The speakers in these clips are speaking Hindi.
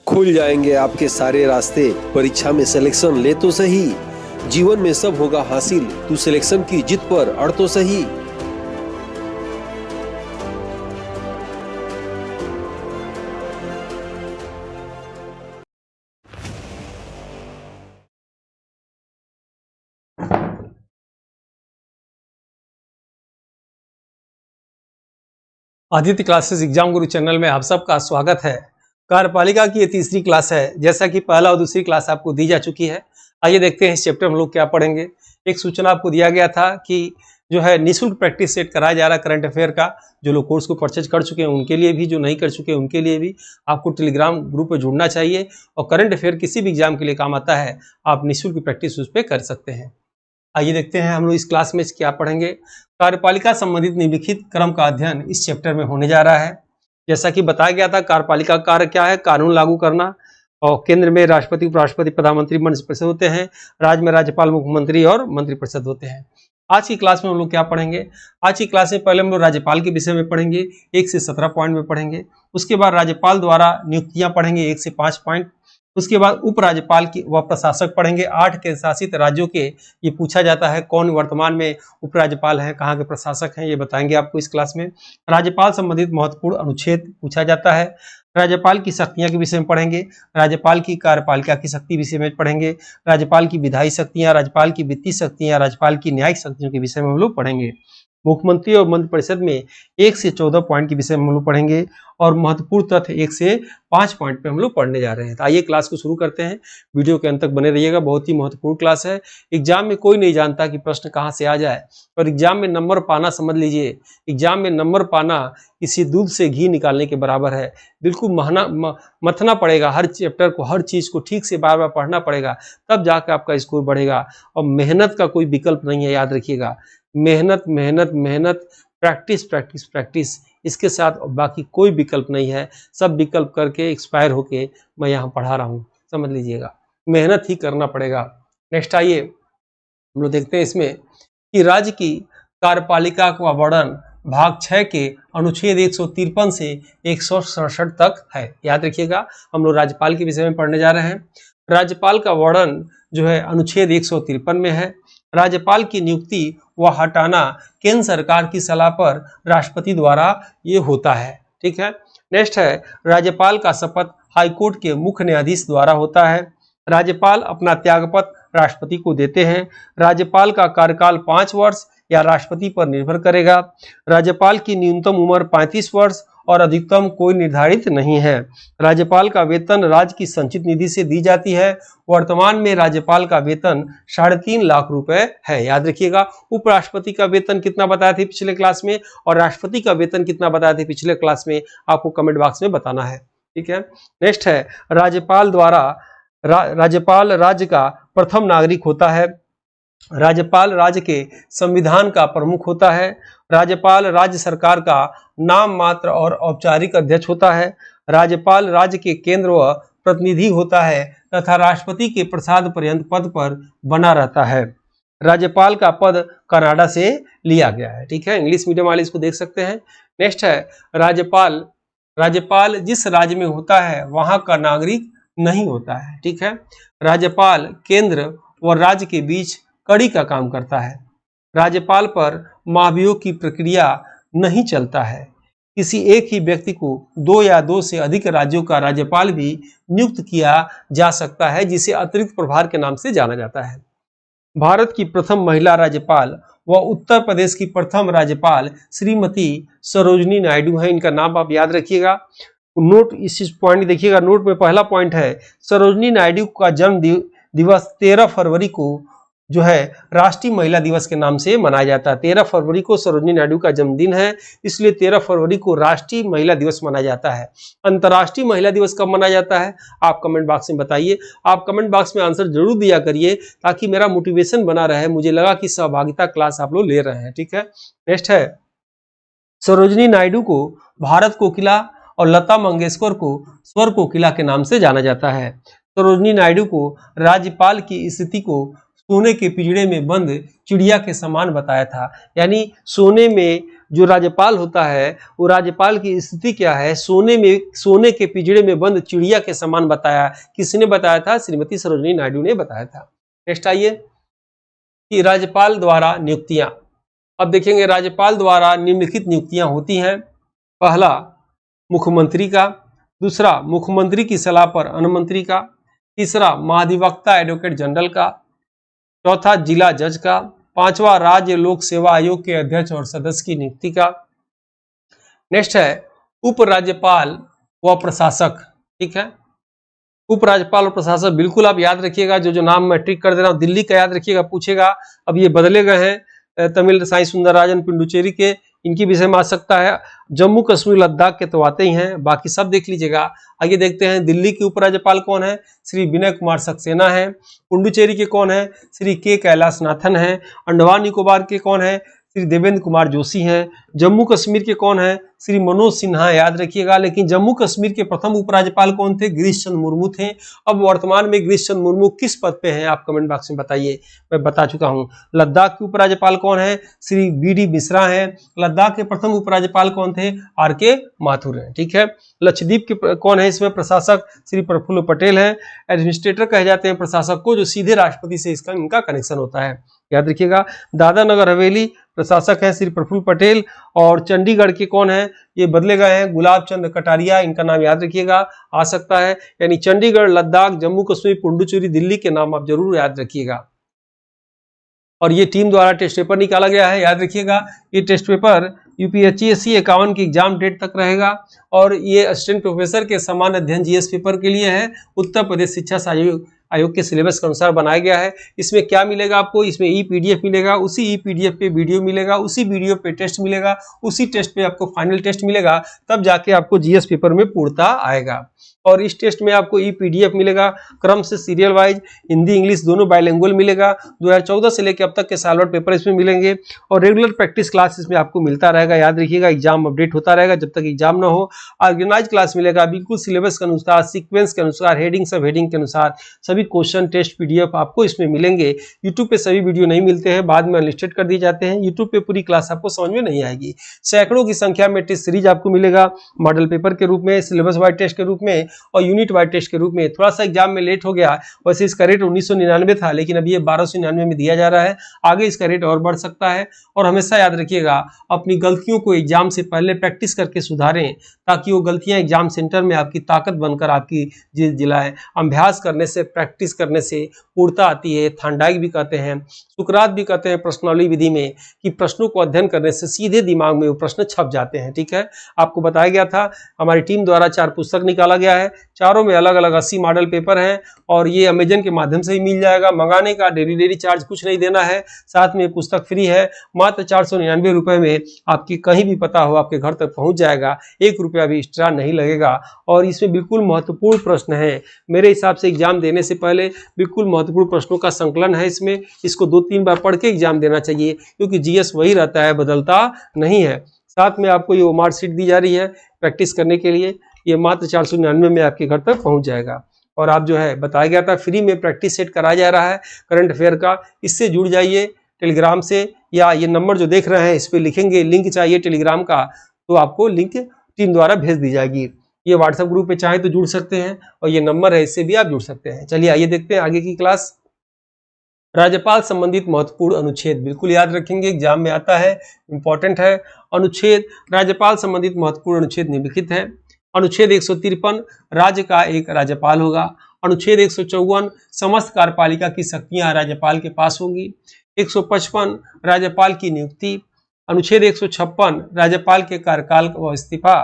खुल जाएंगे आपके सारे रास्ते। परीक्षा में सिलेक्शन ले तो सही, जीवन में सब होगा हासिल। तू सिलेक्शन की जिद पर अड़ तो सही। आदित्य क्लासेस एग्जाम गुरु चैनल में आप सबका स्वागत है। कार्यपालिका की ये तीसरी क्लास है। जैसा कि पहला और दूसरी क्लास आपको दी जा चुकी है, आइए देखते हैं इस चैप्टर में हम लोग क्या पढ़ेंगे। एक सूचना आपको दिया गया था कि जो है निःशुल्क प्रैक्टिस सेट कराया जा रहा है करंट अफेयर का। जो लोग कोर्स को परचेज कर चुके हैं उनके लिए भी, जो नहीं कर चुके हैं उनके लिए भी आपको टेलीग्राम ग्रुप में जुड़ना चाहिए। और करंट अफेयर किसी भी एग्जाम के लिए काम आता है, आप निःशुल्क प्रैक्टिस उस पर कर सकते हैं। आइए देखते हैं हम लोग इस क्लास में क्या पढ़ेंगे। कार्यपालिका संबंधित निम्नलिखित क्रम का अध्ययन इस चैप्टर में होने जा रहा है। जैसा कि बताया गया था, कार्यपालिका कार्य क्या है? कानून लागू करना। और केंद्र में राष्ट्रपति, उपराष्ट्रपति, प्रधानमंत्री, मंत्रि परिषद होते हैं। राज्य में राज्यपाल, मुख्यमंत्री और मंत्रि परिषद होते हैं। आज की क्लास में हम लोग क्या पढ़ेंगे? आज की क्लास में पहले हम लोग राज्यपाल के विषय में पढ़ेंगे, 1 से 17 पॉइंट में पढ़ेंगे। उसके बाद राज्यपाल द्वारा नियुक्तियां पढ़ेंगे, 1 से 5 पॉइंट। उसके बाद उपराज्यपाल की व प्रशासक पढ़ेंगे। 8 केंद्र शासित राज्यों के ये पूछा जाता है कौन वर्तमान में उपराज्यपाल हैं, कहाँ के प्रशासक हैं, ये बताएंगे आपको इस क्लास में। राज्यपाल संबंधित महत्वपूर्ण अनुच्छेद पूछा जाता है। राज्यपाल की शक्तियां के विषय में पढ़ेंगे। राज्यपाल की कार्यपालिका की शक्ति विषय में पढ़ेंगे। राज्यपाल की विधायी शक्तियां, राज्यपाल की वित्तीय शक्तियां, राज्यपाल की न्यायिक शक्तियों के विषय में हम लोग पढ़ेंगे। मुख्यमंत्री और मंत्रिपरिषद में 1 से 14 पॉइंट के विषय में हम लोग पढ़ेंगे। और महत्वपूर्ण तथ्य 1 से 5 पॉइंट पे हम लोग पढ़ने जा रहे हैं। तो आइए क्लास को शुरू करते हैं। वीडियो के अंत तक बने रहिएगा, बहुत ही महत्वपूर्ण क्लास है। एग्जाम में कोई नहीं जानता कि प्रश्न कहाँ से आ जाए, और एग्जाम में नंबर पाना, समझ लीजिए, एग्जाम में नंबर पाना किसी दूध से घी निकालने के बराबर है। बिल्कुल मथना पड़ेगा हर चैप्टर को, हर चीज को ठीक से बार बार पढ़ना पड़ेगा, तब जाकर आपका स्कोर बढ़ेगा। और मेहनत का कोई विकल्प नहीं है, याद रखिएगा। मेहनत मेहनत मेहनत, प्रैक्टिस प्रैक्टिस प्रैक्टिस, इसके साथ बाकी कोई विकल्प नहीं है। सब विकल्प करके एक्सपायर होके मैं यहाँ पढ़ा रहा हूँ, समझ लीजिएगा। मेहनत ही करना पड़ेगा। नेक्स्ट आइए हम लोग देखते हैं इसमें कि राज्य की कार्यपालिका का वर्णन भाग 6 के अनुच्छेद 153 से 167 तक है। याद रखिएगा, हम लोग राज्यपाल के विषय में पढ़ने जा रहे हैं। राज्यपाल का वर्णन जो है अनुच्छेद 153 में है। राज्यपाल की नियुक्ति व हटाना केंद्र सरकार की सलाह पर राष्ट्रपति द्वारा ये होता है। ठीक है। नेक्स्ट है, राज्यपाल का शपथ हाईकोर्ट के मुख्य न्यायाधीश द्वारा होता है। राज्यपाल अपना त्यागपत्र राष्ट्रपति को देते हैं। राज्यपाल का कार्यकाल 5 वर्ष या राष्ट्रपति पर निर्भर करेगा। राज्यपाल की न्यूनतम उम्र 35 वर्ष और अधिकतम कोई निर्धारित नहीं है। राज्यपाल का वेतन राज्य की संचित निधि से दी जाती है। वर्तमान में राज्यपाल का वेतन 3.5 लाख रुपए है। याद रखिएगा, उपराष्ट्रपति का वेतन कितना बताए थे पिछले क्लास में, और राष्ट्रपति का वेतन कितना बताए थे पिछले क्लास में, आपको कमेंट बॉक्स में बताना है। ठीक है। नेक्स्ट है, राज्यपाल द्वारा राज्यपाल राज्य का प्रथम नागरिक होता है। राज्यपाल राज्य के संविधान का प्रमुख होता है। राज्यपाल राज्य सरकार का नाम मात्र और औपचारिक अध्यक्ष होता है। राज्यपाल राज्य के केंद्र व प्रतिनिधि होता है तथा राष्ट्रपति के प्रसाद पर्यंत पद पर बना रहता है। राज्यपाल का पद कनाडा से लिया गया है। ठीक है, इंग्लिश मीडियम वाले इसको देख सकते हैं। नेक्स्ट है, राज्यपाल जिस राज्य में होता है वहां का नागरिक नहीं होता है। ठीक है। राज्यपाल केंद्र व राज्य के बीच कड़ी का काम करता है। राज्यपाल पर महाभियोग की प्रक्रिया नहीं चलता है। किसी एक ही व्यक्ति को 2 या 2 से अधिक राज्यों का राज्यपाल भी नियुक्त किया जा सकता है, जिसे अतिरिक्त प्रभार के नाम से जाना जाता है। भारत की प्रथम महिला राज्यपाल व उत्तर प्रदेश की प्रथम राज्यपाल श्रीमती सरोजिनी नायडू है। इनका नाम आप याद रखिएगा। नोट इस पॉइंट देखिएगा, नोट में पहला पॉइंट है, सरोजिनी नायडू का जन्म दिवस 13 फरवरी को जो है राष्ट्रीय महिला दिवस के नाम से मनाया जाता है। 13 फरवरी को सरोजिनी नायडू का जन्मदिन है, इसलिए 13 फरवरी को राष्ट्रीय महिला दिवस मनाया जाता है। अंतर्राष्ट्रीय महिला दिवस कब मनाया जाता है, आप कमेंट बॉक्स में बताइए। आप कमेंट बॉक्स में आंसर जरूर दिया करिए, ताकि मेरा मोटिवेशन बना रहे, मुझे लगा कि सहभागिता क्लास आप लोग ले रहे हैं। ठीक है। नेक्स्ट है, सरोजिनी नायडू को भारत कोकिला और लता मंगेशकर को स्वर कोकिला के नाम से जाना जाता है। सरोजिनी नायडू को राज्यपाल की स्थिति को सोने के पिंजड़े में बंद चिड़िया के समान बताया था। यानी सोने में जो राज्यपाल होता है वो राज्यपाल की स्थिति क्या है, सोने के पिंजड़े में बंद चिड़िया के समान बताया। किसने बताया था? श्रीमती सरोजिनी नायडू ने बताया था। नेक्स्ट आइए कि राज्यपाल द्वारा नियुक्तियां। अब देखेंगे राज्यपाल द्वारा निम्नलिखित नियुक्तियां होती हैं। पहला मुख्यमंत्री का, दूसरा मुख्यमंत्री की सलाह पर अन्य मंत्री का, तीसरा महाधिवक्ता एडवोकेट जनरल का, चौथा जिला जज का, पांचवा राज्य लोक सेवा आयोग के अध्यक्ष और सदस्य की नियुक्ति का। नेक्स्ट है उपराज्यपाल व प्रशासक। ठीक है, उपराज्यपाल और प्रशासक बिल्कुल आप याद रखिएगा। जो नाम मैं ट्रिक कर दे रहा हूं, दिल्ली का याद रखिएगा, पूछेगा। अब ये बदले गए हैं तमिल साई सुंदरराजन पुडुचेरी के, इनके विषय में आ सकता है। जम्मू कश्मीर लद्दाख के तो आते ही हैं, बाकी सब देख लीजिएगा। आगे देखते हैं दिल्ली के उपराज्यपाल कौन है? श्री विनय कुमार सक्सेना है। पुडुचेरी के कौन है? श्री के कैलाशनाथन है। अंडमान निकोबार के कौन है? श्री देवेंद्र कुमार जोशी हैं। जम्मू कश्मीर के कौन है? श्री मनोज सिन्हा, याद रखिएगा। लेकिन जम्मू कश्मीर के प्रथम उपराज्यपाल कौन थे? गिरीश चंद्र मुर्मू थे। अब वर्तमान में गिरीश चंद्र मुर्मू किस पद पे हैं? आप कमेंट बॉक्स में बताइए, मैं बता चुका हूं। लद्दाख के उपराज्यपाल कौन है? श्री बी.डी. मिश्रा हैं। लद्दाख के प्रथम उपराज्यपाल कौन थे? आर.के. माथुर हैं। ठीक है, लक्षद्वीप के कौन है इसमें प्रशासक? श्री प्रफुल्ल पटेल हैं। एडमिनिस्ट्रेटर कहे जाते हैं प्रशासक को, जो सीधे राष्ट्रपति से इनका कनेक्शन होता है, याद रखिएगा। दादरा नगर हवेली प्रशासक है श्री प्रफुल्ल पटेल। और चंडीगढ़ के कौन है? ये बदले गए हैं, गुलाब चंद कटारिया, इनका नाम याद रखिएगा, आ सकता है। यानी चंडीगढ़, लद्दाख, जम्मू कश्मीर, पुडुचेरी, दिल्ली के नाम आप जरूर याद रखिएगा। और ये टीम द्वारा टेस्ट पेपर निकाला गया है, याद रखिएगा। ये टेस्ट पेपर यूपीएससी 51 की एग्जाम डेट तक रहेगा। और ये असिस्टेंट प्रोफेसर के समान अध्ययन जीएस पेपर के लिए है। उत्तर प्रदेश शिक्षा आयोग के सिलेबस के अनुसार बनाया गया है। इसमें क्या मिलेगा आपको? इसमें ई-पीडीएफ मिलेगा, उसी ई-पीडीएफ पे वीडियो मिलेगा, उसी वीडियो पे टेस्ट मिलेगा, उसी टेस्ट पे आपको फाइनल टेस्ट मिलेगा, तब जाके आपको जीएस पेपर में पूर्णता आएगा। और इस टेस्ट में आपको ई-पीडीएफ मिलेगा, क्रम से सीरियल वाइज, हिंदी इंग्लिश दोनों बाइलिंगुअल मिलेगा। 2014 से लेकर अब तक के साल भर पेपर इसमें मिलेंगे। और रेगुलर प्रैक्टिस क्लास इसमें आपको मिलता रहेगा, याद रखिएगा। एग्जाम अपडेट होता रहेगा जब तक एग्जाम ना हो। ऑर्गेनाइज क्लास मिलेगा, बिल्कुल सिलेबस के अनुसार, सीक्वेंस के अनुसार, हेडिंग सब हेडिंग के अनुसार सभी क्वेश्चन टेस्ट पीडीएफ आपको इसमें मिलेंगे। यूट्यूब पे सभी वीडियो नहीं मिलते हैं, बाद में अनलिस्टेड कर दिए जाते हैं। यूट्यूब पे पूरी क्लास आपको समझ में नहीं आएगी। सैकड़ों की संख्या में टेस्ट सीरीज आपको मिलेगा, मॉडल पेपर के रूप में, सिलेबस वाइज टेस्ट के रूप में और यूनिट वाइज टेस्ट के रूप में। थोड़ा सा एग्जाम में लेट हो गया, वैसे इसका रेट 1999 था, लेकिन अभी ये 1299 में दिया जा रहा है। आगे इसका रेट और बढ़ सकता है। और हमेशा याद रखिएगा, अपनी गलतियों को एग्जाम से पहले प्रैक्टिस करके सुधारें, ताकि वो गलतियां एग्जाम सेंटर में आपकी ताकत बनकर आपकी जीत दिलाएं। अभ्यास करने से, प्रैक्टिस करने से पूर्णता आती है। थांडाइक भी कहते हैं, सुकरात भी कहते हैं प्रश्नावली विधि में, कि प्रश्नों को अध्ययन करने से सीधे दिमाग में वो प्रश्न छप जाते हैं। ठीक है, आपको बताया गया था, हमारी टीम द्वारा 4 पुस्तक निकाला गया है। चारों में अलग अलग 80 मॉडल पेपर हैं। और ये अमेजन के माध्यम से ही मिल जाएगा। मंगाने का डेली चार्ज कुछ नहीं देना है, साथ में पुस्तक फ्री है। मात्र 499 रुपए में आपकी कहीं भी पता हो आपके घर तक पहुंच जाएगा। 1 रुपया भी एक्स्ट्रा नहीं लगेगा। और इसमें बिल्कुल महत्वपूर्ण प्रश्न है, मेरे हिसाब से एग्जाम देने से पहले बिल्कुल महत्वपूर्ण प्रश्नों का संकलन है इसमें। इसको 2-3 बार पढ़ के एग्जाम देना चाहिए, क्योंकि जीएस वही रहता है, बदलता नहीं है। साथ में आपको ये मार्क शीट दी जा रही है प्रैक्टिस करने के लिए। ये मात्र 499 में आपके घर तक पहुंच जाएगा। और आप जो है, बताया गया था फ्री में प्रैक्टिस सेट कराया जा रहा है करंट अफेयर का। इससे जुड़ जाइए टेलीग्राम से, या ये नंबर जो देख रहे हैं इस पर लिखेंगे लिंक चाहिए टेलीग्राम का, तो आपको लिंक टीम द्वारा भेज दी जाएगी। ये व्हाट्सएप ग्रुप पे चाहे तो जुड़ सकते हैं, और ये नंबर है, इससे भी आप जुड़ सकते हैं। चलिए आइए देखते हैं आगे की क्लास। राज्यपाल संबंधित महत्वपूर्ण अनुच्छेद, बिल्कुल याद रखेंगे, एग्जाम में आता है, इंपॉर्टेंट है। अनुच्छेद, राज्यपाल संबंधित महत्वपूर्ण अनुच्छेद निम्नलिखित है। अनुच्छेद 153, राज्य का एक राज्यपाल होगा। अनुच्छेद 154, समस्त कार्यपालिका की शक्तियां राज्यपाल के पास होंगी। 155, राज्यपाल की नियुक्ति। अनुच्छेद 156, राज्यपाल के कार्यकाल व इस्तीफा।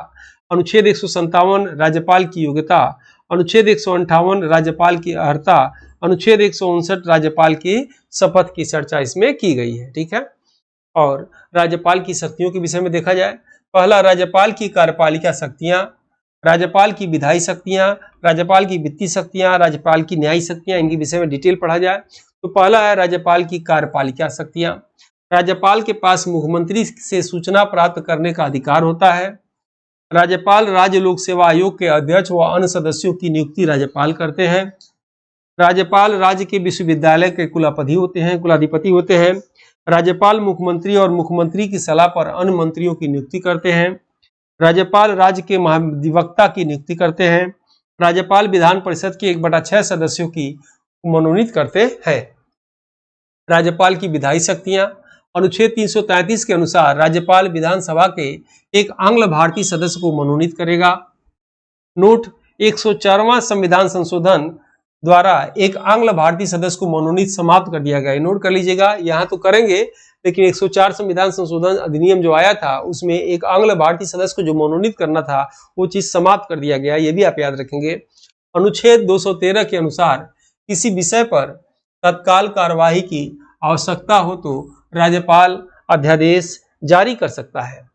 अनुच्छेद 157, राज्यपाल की योग्यता। अनुच्छेद 158, राज्यपाल की अर्हता। अनुच्छेद 159, राज्यपाल की शपथ की चर्चा इसमें की गई है। ठीक है, और राज्यपाल की शक्तियों के विषय में देखा जाए, पहला राज्यपाल की कार्यपालिका शक्तियां, राज्यपाल की विधायी शक्तियां, राज्यपाल की वित्तीय शक्तियां, राज्यपाल की न्यायिक शक्तियां, इनके विषय में डिटेल पढ़ा जाए तो पहला है राज्यपाल की कार्यपालिका शक्तियां। राज्यपाल के पास मुख्यमंत्री से सूचना प्राप्त करने का अधिकार होता है। राज्यपाल राज्य लोक सेवा आयोग के अध्यक्ष व अन्य सदस्यों की नियुक्ति राज्यपाल करते हैं। राज्यपाल राज्य के विश्वविद्यालय के कुलाधिपति होते हैं। राज्यपाल मुख्यमंत्री और मुख्यमंत्री की सलाह पर अन्य मंत्रियों की नियुक्ति करते हैं। राज्यपाल राज्य के महाधिवक्ता की नियुक्ति करते हैं। राज्यपाल विधान परिषद के 1/6 सदस्यों की मनोनीत करते हैं। राज्यपाल की विधायी शक्तियां। अनुच्छेद 333 के अनुसार राज्यपाल विधानसभा के एक आंग्ल भारतीय सदस्य को मनोनीत करेगा। नोट 104वां संविधान संशोधन द्वारा एक आंग्ल भारतीय सदस्य को मनोनीत समाप्त कर दिया गया। नोट कर लीजिएगा, यहाँ तो करेंगे लेकिन 104 संविधान संशोधन अधिनियम जो आया था उसमें एक आंग्ल भारतीय सदस्य को जो मनोनीत करना था वो चीज समाप्त कर दिया गया, ये भी आप याद रखेंगे। अनुच्छेद 213 के अनुसार किसी विषय पर तत्काल कार्यवाही की आवश्यकता हो तो राज्यपाल अध्यादेश जारी कर सकता है।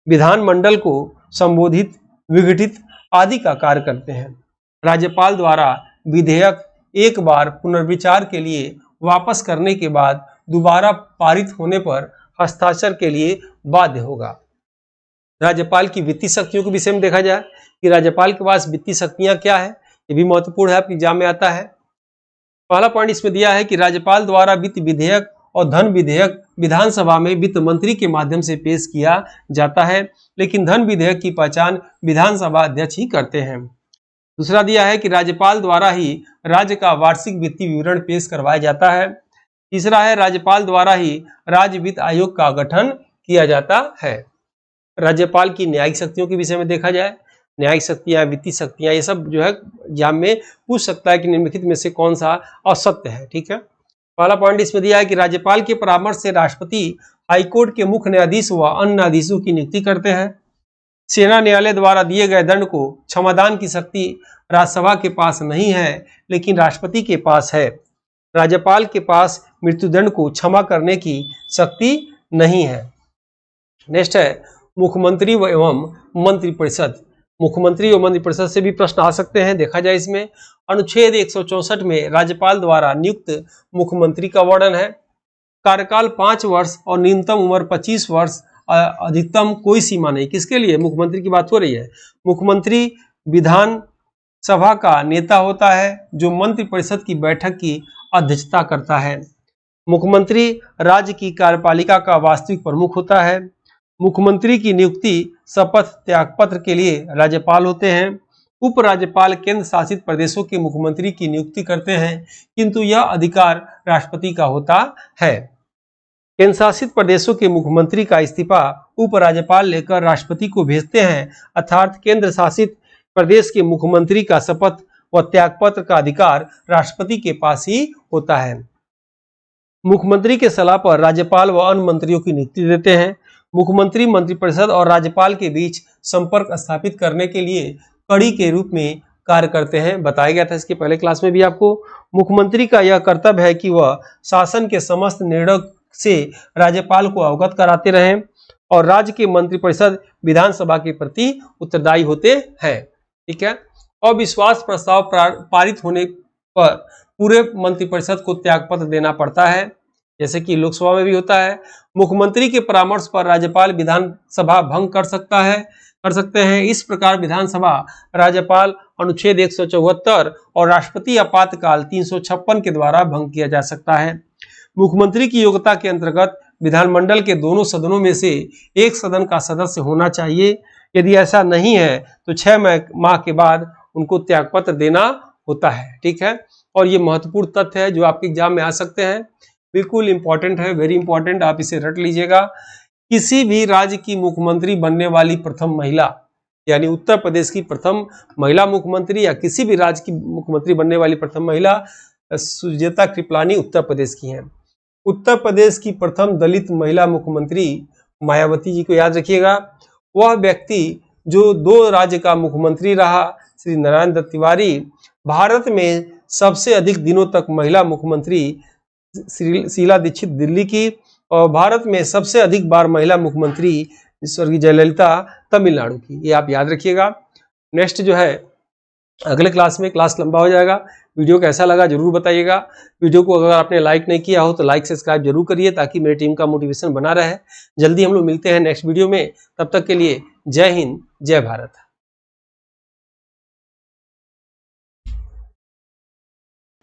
विधानमंडल को संबोधित, विघटित आदि का कार्य करते हैं। राज्यपाल द्वारा विधेयक एक बार पुनर्विचार के लिए वापस करने के बाद दोबारा पारित होने पर हस्ताक्षर के लिए बाध्य होगा। राज्यपाल की वित्तीय शक्तियों के विषय में देखा जाए कि राज्यपाल के पास वित्तीय शक्तियां क्या है, ये भी महत्वपूर्ण है, आपके एग्जाम में आता है। पहला पॉइंट इसमें दिया है कि राज्यपाल द्वारा वित्त विधेयक और धन विधेयक विधानसभा में वित्त मंत्री के माध्यम से पेश किया जाता है, लेकिन धन विधेयक की पहचान विधानसभा अध्यक्ष ही करते हैं। दूसरा दिया है कि राज्यपाल द्वारा ही राज्य का वार्षिक वित्तीय विवरण पेश करवाया जाता है। तीसरा है राज्यपाल द्वारा ही राज्य वित्त आयोग का गठन किया जाता है। राज्यपाल की न्यायिक शक्तियों के विषय में देखा जाए, न्यायिक शक्तियां, वित्तीय शक्तियां, ये सब जो है एग्जाम में पूछ सकता है कि निम्नलिखित में से कौन सा असत्य है। ठीक है, पहला पॉइंट इसमें दिया है कि राज्यपाल के परामर्श से राष्ट्रपति हाईकोर्ट के मुख्य न्यायाधीश व अन्य न्यायाधीशों की नियुक्ति करते हैं। सेना न्यायालय द्वारा दिए गए दंड को क्षमादान की शक्ति राज्यसभा के पास नहीं है, लेकिन राष्ट्रपति के पास है। राज्यपाल के पास मृत्युदंड को क्षमा करने की शक्ति नहीं है। नेक्स्ट है मुख्यमंत्री एवं मंत्रिपरिषद। मुख्यमंत्री एवं मंत्रिपरिषद से भी प्रश्न आ सकते हैं, देखा जाए इसमें अनुच्छेद 164 में राज्यपाल द्वारा नियुक्त मुख्यमंत्री का वर्णन है। कार्यकाल 5 वर्ष और न्यूनतम उम्र 25 वर्ष, अधिकतम कोई सीमा नहीं। किसके लिए? मुख्यमंत्री की बात हो रही है। मुख्यमंत्री विधान सभा का नेता होता है जो मंत्रिपरिषद की बैठक की अध्यक्षता करता है। मुख्यमंत्री राज्य की कार्यपालिका का वास्तविक प्रमुख होता है। मुख्यमंत्री की नियुक्ति शपथ त्यागपत्र के लिए राज्यपाल होते हैं। उपराज्यपाल केंद्र शासित प्रदेशों के मुख्यमंत्री की नियुक्ति करते हैं, किंतु यह अधिकार राष्ट्रपति का होता है। केंद्र शासित प्रदेशों के मुख्यमंत्री का इस्तीफा उपराज्यपाल लेकर राष्ट्रपति को भेजते हैं, अर्थात केंद्र शासित प्रदेश के मुख्यमंत्री का शपथ व त्यागपत्र का अधिकार राष्ट्रपति के पास ही होता है। मुख्यमंत्री के सलाह पर राज्यपाल व अन्य मंत्रियों की नियुक्ति देते हैं। मुख्यमंत्री मंत्रिपरिषद और राज्यपाल के बीच संपर्क स्थापित करने के लिए कड़ी के रूप में कार्य करते हैं। बताया गया था इसके पहले क्लास में भी आपको। मुख्यमंत्री का यह कर्तव्य है कि वह शासन के समस्त निर्णय से राज्यपाल को अवगत कराते रहें और राज्य के मंत्रिपरिषद विधानसभा के प्रति उत्तरदायी होते हैं। ठीक है, अविश्वास प्रस्ताव पारित होने पर पूरे मंत्रिपरिषद को त्यागपत्र देना पड़ता है, जैसे कि लोकसभा में भी होता है। मुख्यमंत्री के परामर्श पर राज्यपाल विधानसभा भंग कर सकते हैं। इस प्रकार विधानसभा राज्यपाल अनुच्छेद 174 और राष्ट्रपति आपातकाल 356 के द्वारा भंग किया जा सकता है। मुख्यमंत्री की योग्यता के अंतर्गत विधानमंडल के दोनों सदनों में से एक सदन का सदस्य होना चाहिए। यदि ऐसा नहीं है तो 6 माह के बाद उनको त्यागपत्र देना होता है। ठीक है, और ये महत्वपूर्ण तथ्य है जो आपके एग्जाम में आ सकते हैं, बिल्कुल इंपॉर्टेंट है, वेरी इंपॉर्टेंट, आप इसे रट लीजिएगा। किसी भी राज्य की मुख्यमंत्री बनने वाली प्रथम महिला, यानी उत्तर प्रदेश की प्रथम महिला मुख्यमंत्री या किसी भी राज्य की मुख्यमंत्री बनने वाली प्रथम महिला सुजाता कृपलानी उत्तर प्रदेश की हैं। उत्तर प्रदेश की प्रथम दलित महिला मुख्यमंत्री मायावती जी को याद रखिएगा। वह व्यक्ति जो 2 राज्य का मुख्यमंत्री रहा, श्री नारायण दत्त तिवारी। भारत में सबसे अधिक दिनों तक महिला मुख्यमंत्री शीला दीक्षित दिल्ली की, और भारत में सबसे अधिक बार महिला मुख्यमंत्री स्वर्गीय जयललिता तमिलनाडु की। ये आप याद रखिएगा। नेक्स्ट जो है अगले क्लास में, क्लास लंबा हो जाएगा। वीडियो कैसा लगा जरूर बताइएगा। वीडियो को अगर आपने लाइक नहीं किया हो तो लाइक सब्सक्राइब जरूर करिए ताकि मेरी टीम का मोटिवेशन बना रहे। जल्दी हम लोग मिलते हैं नेक्स्ट वीडियो में, तब तक के लिए जय हिंद, जय भारत।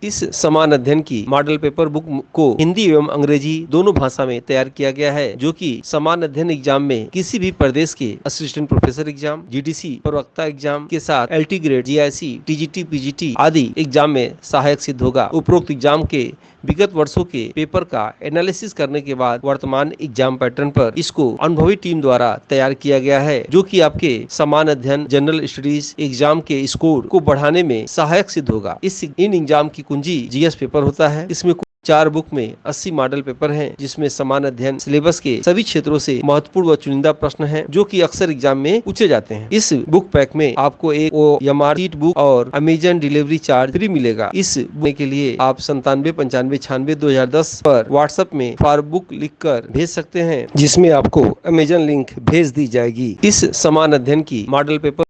इस समान अध्ययन की मॉडल पेपर बुक को हिंदी एवं अंग्रेजी दोनों भाषा में तैयार किया गया है, जो कि समान अध्ययन एग्जाम में किसी भी प्रदेश के असिस्टेंट प्रोफेसर एग्जाम, जीडीसी प्रवक्ता एग्जाम के साथ LT grade, GIC, TGT, PGT आदि एग्जाम में सहायक सिद्ध होगा। उपरोक्त एग्जाम के विगत वर्षों के पेपर का एनालिसिस करने के बाद वर्तमान एग्जाम पैटर्न पर इसको अनुभवी टीम द्वारा तैयार किया गया है, जो कि आपके समान अध्ययन जनरल स्टडीज एग्जाम के स्कोर को बढ़ाने में सहायक सिद्ध होगा। इन एग्जाम की कुंजी जीएस पेपर होता है। इसमें 4 बुक में 80 मॉडल पेपर हैं, जिसमें समान अध्ययन सिलेबस के सभी क्षेत्रों से महत्वपूर्ण व चुनिंदा प्रश्न हैं, जो कि अक्सर एग्जाम में पूछे जाते हैं। इस बुक पैक में आपको एक OMR शीट बुक और अमेजन डिलीवरी चार्ज फ्री मिलेगा। इस बुक के लिए आप 9795962010 पर व्हाट्सएप में फॉर बुक लिखकर भेज सकते हैं, जिसमें आपको अमेजन लिंक भेज दी जाएगी। इस समान अध्ययन की मॉडल पेपर